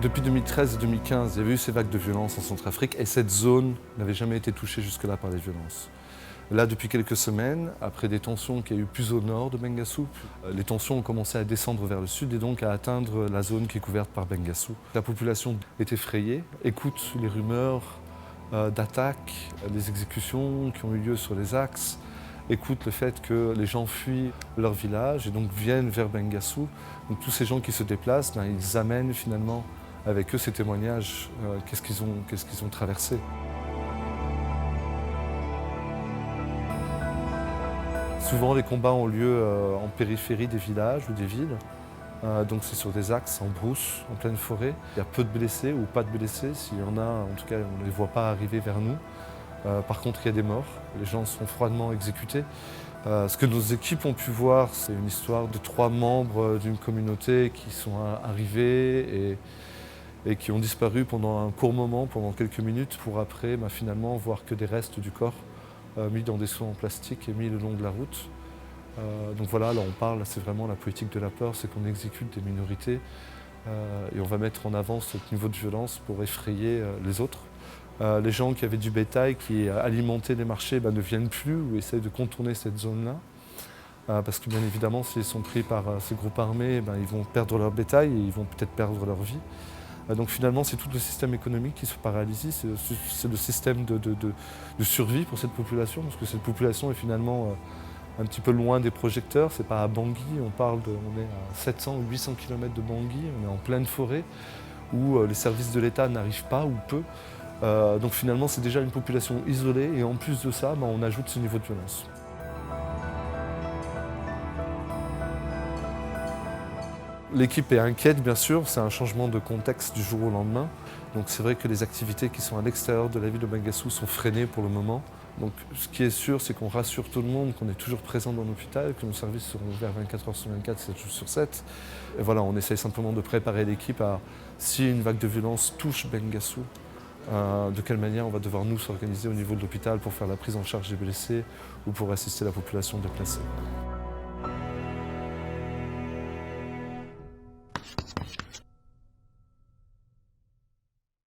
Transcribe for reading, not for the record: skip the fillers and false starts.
Depuis 2013 et 2015, il y avait eu ces vagues de violence en Centrafrique et cette zone n'avait jamais été touchée jusque-là par les violences. Là, depuis quelques semaines, après des tensions qu'il y a eu plus au nord de Bengassou, les tensions ont commencé à descendre vers le sud et donc à atteindre la zone qui est couverte par Bengassou. La population est effrayée, écoute les rumeurs d'attaques, les exécutions qui ont eu lieu sur les axes, écoute le fait que les gens fuient leur village et donc viennent vers Bengassou. Donc tous ces gens qui se déplacent, ils amènent finalement avec eux ces témoignages, qu'est-ce qu'ils ont traversé. Souvent les combats ont lieu en périphérie des villages ou des villes. Donc c'est sur des axes en brousse, en pleine forêt. Il y a peu de blessés ou pas de blessés. S'il y en a, en tout cas, on ne les voit pas arriver vers nous. Par contre, il y a des morts. Les gens sont froidement exécutés. Ce que nos équipes ont pu voir, c'est une histoire de 3 membres d'une communauté qui sont arrivés et qui ont disparu pendant un court moment, pendant quelques minutes, pour après finalement voir que des restes du corps mis dans des seaux en plastique et mis le long de la route. Donc voilà, là on parle, c'est vraiment la politique de la peur, c'est qu'on exécute des minorités et on va mettre en avant ce niveau de violence pour effrayer les autres. Les gens qui avaient du bétail, qui alimentaient les marchés ne viennent plus ou essaient de contourner cette zone-là. Parce que bien évidemment, s'ils sont pris par ces groupes armés, ils vont perdre leur bétail et ils vont peut-être perdre leur vie. Donc finalement, c'est tout le système économique qui se paralyse, c'est le système de survie pour cette population, parce que cette population est finalement un petit peu loin des projecteurs, c'est pas à Bangui, on est à 700 ou 800 km de Bangui, on est en pleine forêt, où les services de l'État n'arrivent pas ou peu. Donc finalement, c'est déjà une population isolée, et en plus de ça, on ajoute ce niveau de violence. L'équipe est inquiète, bien sûr, c'est un changement de contexte du jour au lendemain. Donc c'est vrai que les activités qui sont à l'extérieur de la ville de Bengassou sont freinées pour le moment. Donc ce qui est sûr, c'est qu'on rassure tout le monde qu'on est toujours présent dans l'hôpital, que nos services seront ouverts 24 heures sur 24, 7 jours sur 7. Et voilà, on essaye simplement de préparer l'équipe à, si une vague de violence touche Bengassou, de quelle manière on va devoir nous s'organiser au niveau de l'hôpital pour faire la prise en charge des blessés ou pour assister la population déplacée.